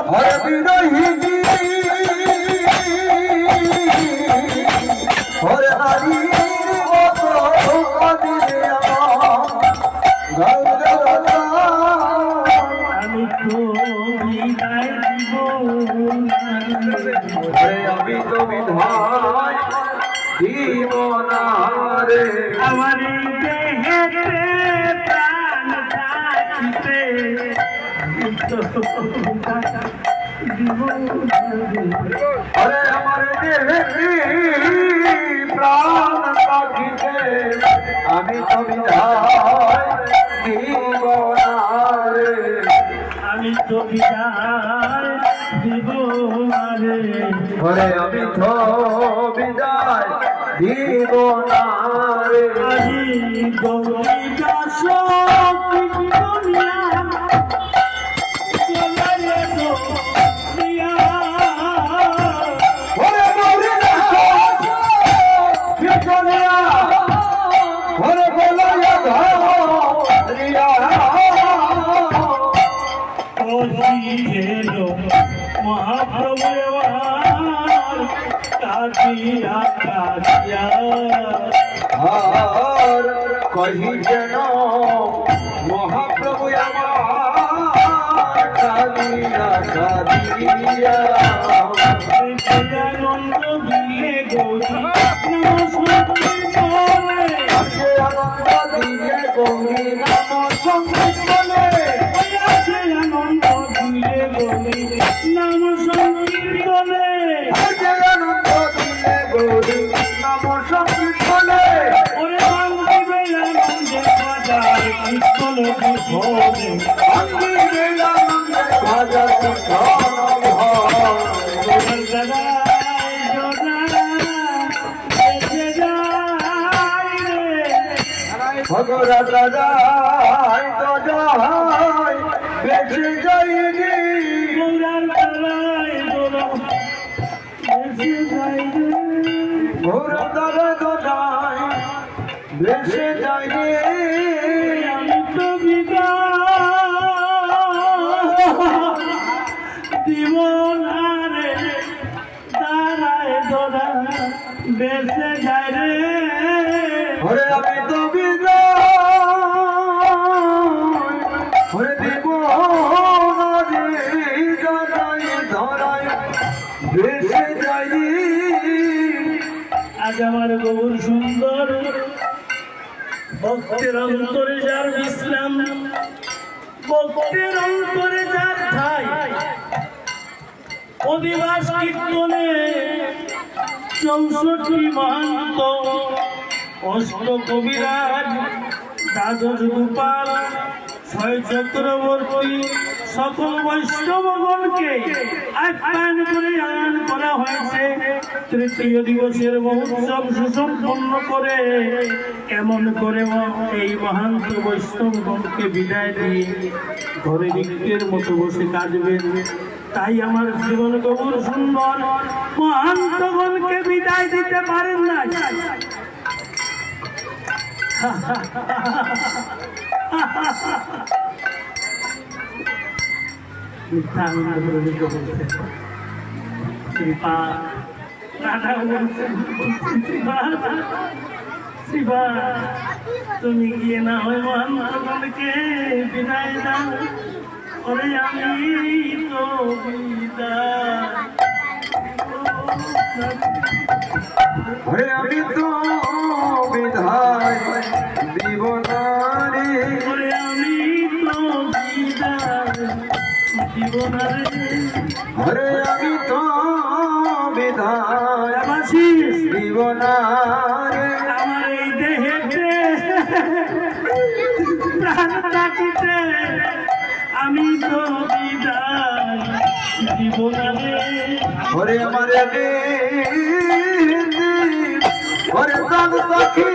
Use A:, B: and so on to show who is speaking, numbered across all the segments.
A: হরে বিরোহিনী হরে হারির মতো কাঁদিলে
B: আমি তো বিদায় দিব
A: আমি তো বিধায় দিব না রে
B: আমার দেহেতে প্রাণ থাকিতে
A: আরে আমার দেহে প্রাণ থাকিতে আমি তো বিধায় দিব না রে
B: আমি তো বিদায় দিব রে
A: ঘরে আমি তো বিদায় দিব না রে
B: আমি গৌরীটা
A: ঘরে গৌরী বিজয়া ঘরে বলয়া ধরিয়া
B: মহাপ্রভু কাটিয়া কাটিয়া
A: আর কহি যেন মহাপ্রভু আমার কালিয়া কালিয়া
B: আনন্দ দিলে গৌরী
A: আনন্দ দিয়ে গৌরী নাম সঙ্গীত বলে
B: আনন্দ দিলে গৌরী নাম সংকীর্তনে
A: আনন্দ দিয়ে গৌরী নাম সঙ্গীত বলে
B: ওরে বাংলা আনন্দে বাজার কীর্তন বিভোরে
A: অঙ্গি আনন্দে ভাজা ভগরা দাদাই তো যাই বেশি যাইনি ভোরা দাদা তো যাই বেশি যাইনি
B: আমি তো দিব না রে দাঁড়ায় দোড়া বেসে যায় রে
A: ওরে আমি তো বিদায় ওরে দিব না রে দাদাই ধরাই বেশি যাইনি
B: আজ আমার গৌর সুন্দর ভক্তের অন্তরে যার বিশ্রাম ভক্তের অন্তরে যার ঠাই অধিবাস কীর্তনে 64 মহান্ত অষ্ট কবিরাজ দ্বাদশ গোপাল 6 চক্রবর্তী সকল বৈষ্ণবগণকে আপ্যায়ন করে আনয়ন করা হয়েছে তৃতীয় দিবসের মহোৎসব সুসম্পন্ন করে কেমন করে এই মহান্ত বৈষ্ণবগণকে বিদায় দিয়ে ঘরে নিত্যের মতো বসে কাঁদবেন তাই আমার জীবন গৌর সুন্দর মহান্তগণকে বিদায় দিতে পারেন না তুমি গিয়ে না হয় মহান্তগণকে বিদায় দাও ওরে আমি তো বিদায়
A: ওরে আমি তো বিধায় দিব না রে
B: ওরে আমি তো বিদায় দিব না রে
A: ওরে আমি তো বিধায় দিব না রে
B: আমার এই দেহেতে প্রাণ থাকিতে আমি তো বিদায় দিব না রে
A: ওরে আমার ওরে প্রাণ সখী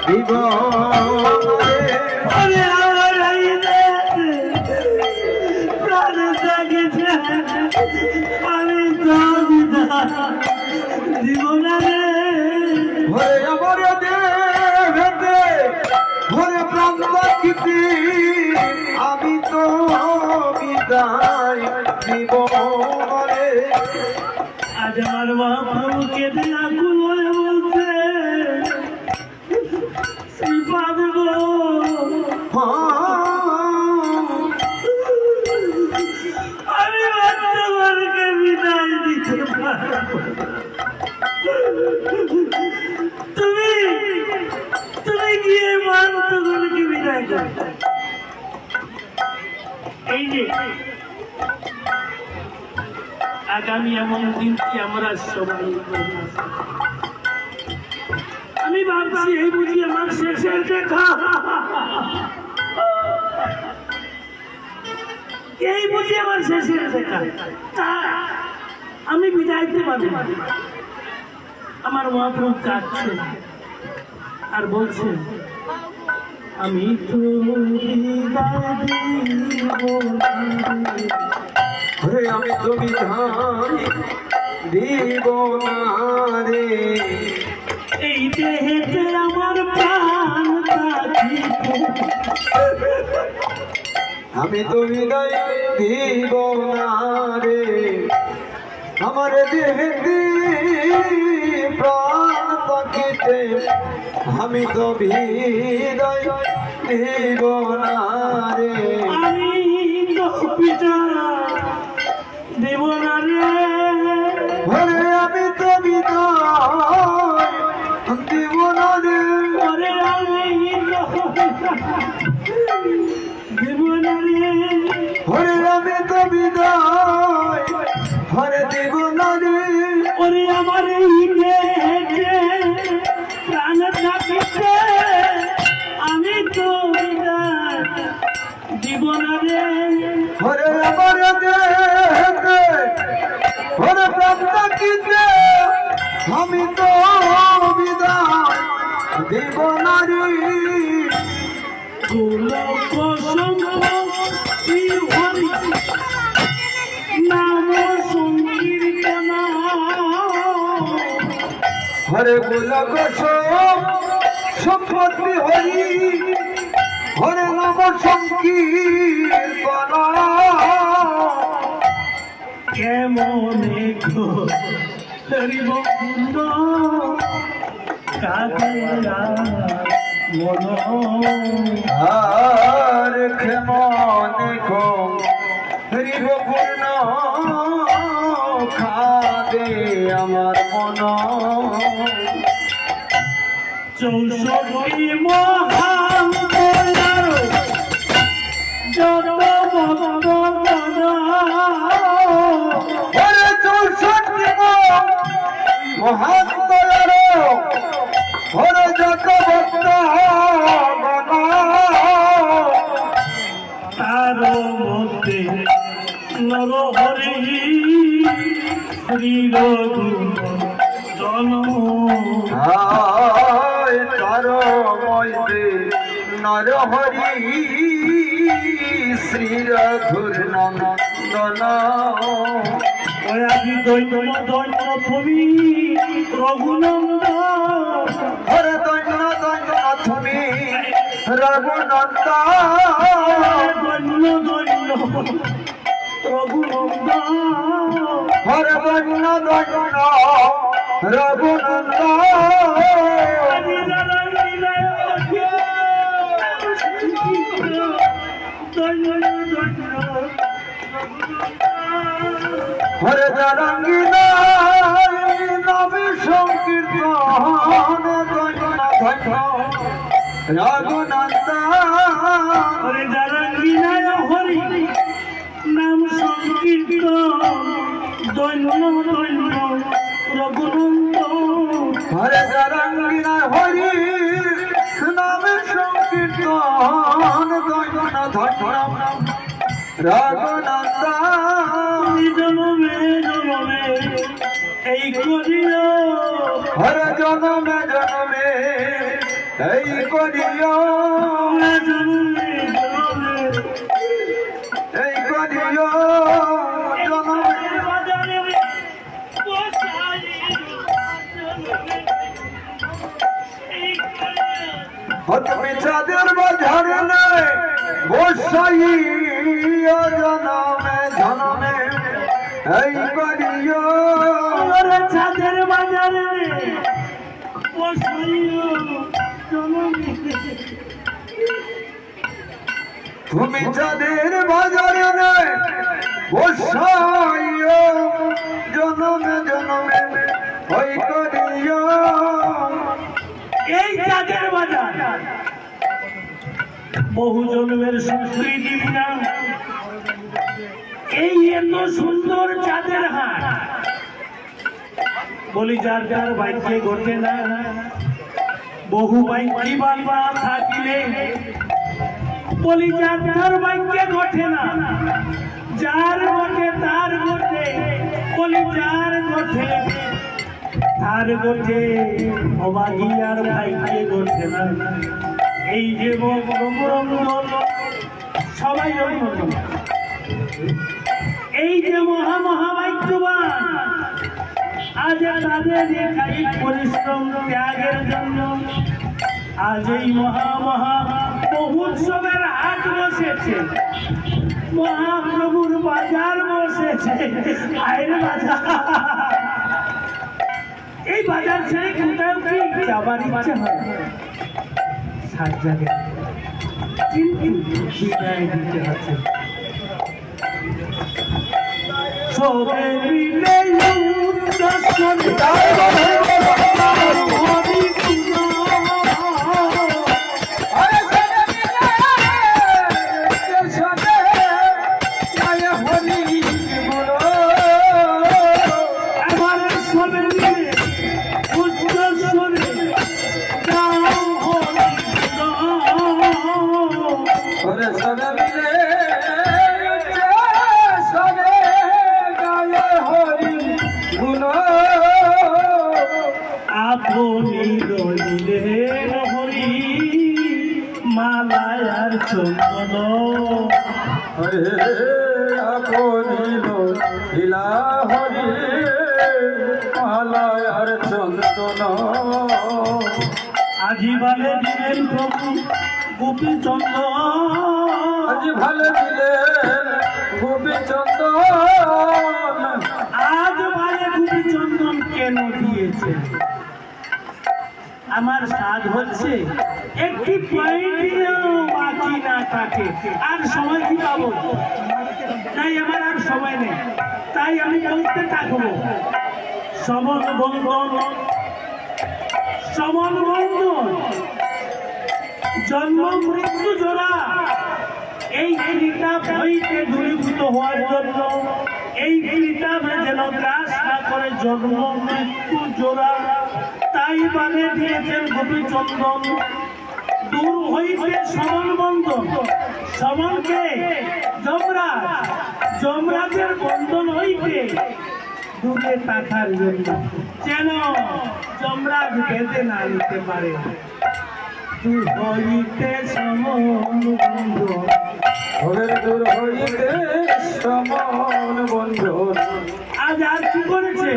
A: দিব
B: ওরে আমার এই দেহেতে প্রাণ থাকিতে আমি তো বিদায় দিব না রে
A: ওরে আমার দেহেতে ওরে প্রাণ সখী জীবনে
B: আজ আমার মহাপ্রভু কেঁদে আকুল হয়ে বলছে শ্রীপাদ গো আমি বাচ্চাদেরকে বিদায় দিতে পারবো তুমি তুমি গিয়ে বাচ্চাদেরকে বিদায় করো এই যে আগামী এমন দিনটি আমরা সবাই আমি ভাবছি এই বুঝি আমার শেষের দেখা এই বুঝি আমার শেষের দেখা তা আমি বিদায় দিতে পারি আমার মহাপ্রভু কাঁদছে আর বলছে আমি তো বিদায় দিব
A: রে আমি তো বিধান দিব না রে
B: এই দেহেতে আমার প্রাণ থাকিবে
A: আমি তো বিদায় দিব না রে আমার দেহেতে প্রাণ থাকিতে আমি তো বিদায় দিব না রে
B: আমি তো পিতা দেব না রে
A: ওরে আমি তো বিদায় দিব না রে
B: ওরে আমি তো দেব না রে
A: ওরে আমি তো বিদায় হরে দিব না রে
B: ওরে আমার এই দেহে প্রাণ থাকিতে আমি তো বিদায় দিব না রে
A: হরে আমার দেহতে হরে প্রাণ থাকিতে আমি তো বিদায় দিব না রে
B: গোলক সম্পত্তি হরি নাম সংকীর্তন
A: হরে গোলক সম্পত্তি হরি হরে নাম সংকীর্তন
B: কেমনে গো হরিব কুন্দ কাঁদেরা মন
A: আর ক্ষমনে ঘুম হরিব পূর্ণ খাদে আমার মন
B: 64 মহান যত ভক্ত
A: হরে 64 মহান দয়ার হরে যত ভক্ত
B: তার মধ্যে নরহরি শ্রী রঘু জন
A: তার মধ্যে নরহরি শ্রী রঘুর নন্দন
B: কয়াদি দৈন্য দৈন্য তুমি রঘুনন্দ
A: হরে দৈন্য দৈন্য তুমি রঘুনন্দ
B: দৈন্য দৈন্য রঘুনন্দ
A: হরে দৈন্য দৈন্য রঘুনন্দ হরে জারাঙ্গিনা নবী সংকীর্তন দৈন্য দৈন্য রঘুনন্দ
B: হরে জারাঙ্গিনায় হরি নাম সংকীর্তন দৈন্য দৈন্য রঘুনন্দ
A: হরে জারাঙ্গিনা হরি নাম সংকীর্তন দৈন্য দৈন্য রঘুনন্দ
B: জনমে জনমে এই করিল
A: হরে জনমে জনমে এই করিও
B: জনমে জনমে
A: এই করিও জনমে হত মিছাদের বাজারে বসাই জনমে জনমে এই করিও
B: ওরে চাঁদের বাজারে বসাইও জননী
A: তুমি যাদের বাজারে বসাইও জনমে জনমে ওই করিও
B: এই চাঁদের বাজার বহু জন্মের সুকৃতি বিনা এই এত সুন্দর চাঁদের হাট বলি যার যার ভাগ্যে ঘটে না বহু ভাগ্যি বাবা থাকিলে বলি যার যার ভাগ্যে ঘটে না যার ঘটে তার ঘটে বলি যার ঘটে তার ঘটে অবাগি আর ভাগ্যে ঘটে না এই যে সবাই রকম এই যে মহাভাগ্যবান আজ তাদের কায়িক পরিশ্রম ত্যাগের জন্য আজ এই মহা মহোৎসবের হাট বসেছে মহাপ্রভুর বাজার বসেছে আইন বাজার এই বাজার ছেড়ে কোথাও কি যাবার ইচ্ছে হয় সাত জায়গায় কিন্তু বিদায় দিতে হচ্ছে সবে মিলে দর্শন আপনি রইলে হরি মালায়ার চন্দন
A: হরে আপনিল হিলা হরি মালায়ার চন্দন
B: আজি বালে দিলেন প্রভু গোপী চন্দন
A: আজি ভালো দিলেন গোপী চন্দন
B: আজ বালে গোপী চন্দন কেন দিয়েছে আমার সাধ হচ্ছে একটি পয়েন্টিও বাকি না থাকে আর সময় কি পাবো তাই আমার আর সময় নেই তাই আমি বলতে থাকবো সমন বন্ধন জন্ম মৃত্যু জোড়া এই কিতাব হইতে দূরীভূত হওয়ার জন্য এই কিতাবে যেন গ্রাস না করে জন্ম মৃত্যু জোড়া তাই বাদে দিয়েছেন গোপী চন্দন দূর হইতে সমন বন্ধন সমনকে যমরাজের বন্ধন হইতে দূরে থাকার জন্য যেন যমরাজ বেঁধে না নিতে পারে দূর হইতে সমন বন্ধন
A: হরে দূর হইতে সমন বন্ধন
B: আজ আর কি করেছে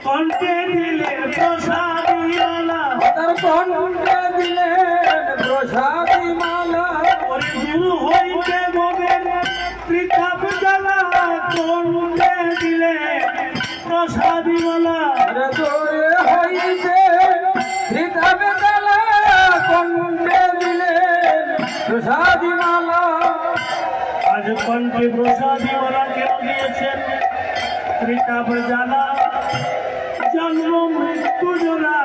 B: কণ্ঠে দিলেন প্রসাদী মালা
A: তার কণ্ঠে দিলেন প্রসাদী মালা
B: ওরে দূর হইতে ভোগের ত্রিতাপ জ্বালা কণ্ঠে দিলেন প্রসাদী মালা
A: হরে দূরে হইতে হৃদবে জ্বালা কণ্ঠে দিলেন প্রসাদী মালা
B: আজ কণ্ঠে প্রসাদী মালা কেন দিয়েছেন ত্রিতাপ জ্বালা জন্ম মৃত্যু জোড়া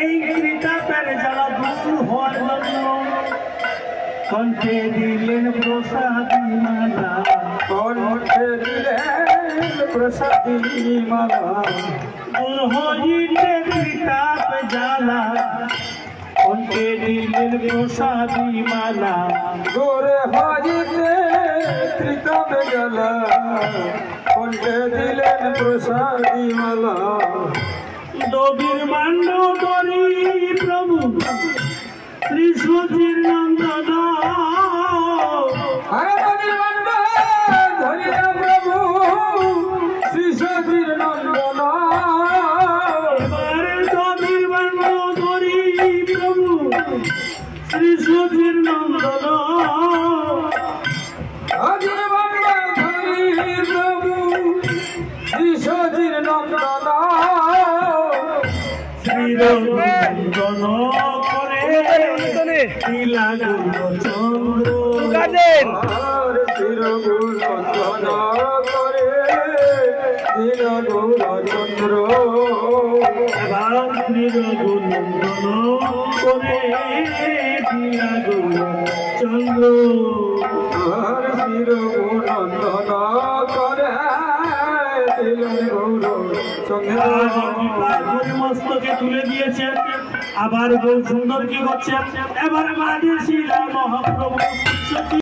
B: এই ত্রিতাপের জ্বালা দূর হওয়ার জন্য কণ্ঠে দিলেন প্রসাদী মালা
A: কণ্ঠে দিলেন প্রসাদী মালা
B: দূর হইতে ত্রিতাপ জ্বালা কণ্ঠে দিলেন প্রসাদী মালা
A: দূরে হইতে হৃদবে জ্বালা কণ্ঠে দিলেন প্রসাদী মালা
B: দবির মান্ড করি প্রভু শ্রী সচির নন্দন
A: হরে নদীর মন্ড ধরিল প্রভু শ্রী সতীর নন্দন
B: এবার দবির মান্ড করি প্রভু শ্রী সচির নন্দন
A: নদীর মন্ড ধরি প্রভু
B: লীলা গৌরচন্দ্র
C: গাছেন
A: আর শির গুণধন করে দিল গৌরচন্দ্র
B: এবার লীল গুণন্দন করে লীলা গৌরচন্দ্র
A: আর শির গুণধন করে দিল গৌরচন্দ্র
B: মস্তকে তুলে দিয়েছেন। আবার গৌর সুন্দর কি করছেন? এবার মাঝে শিলা মহাপ্রভু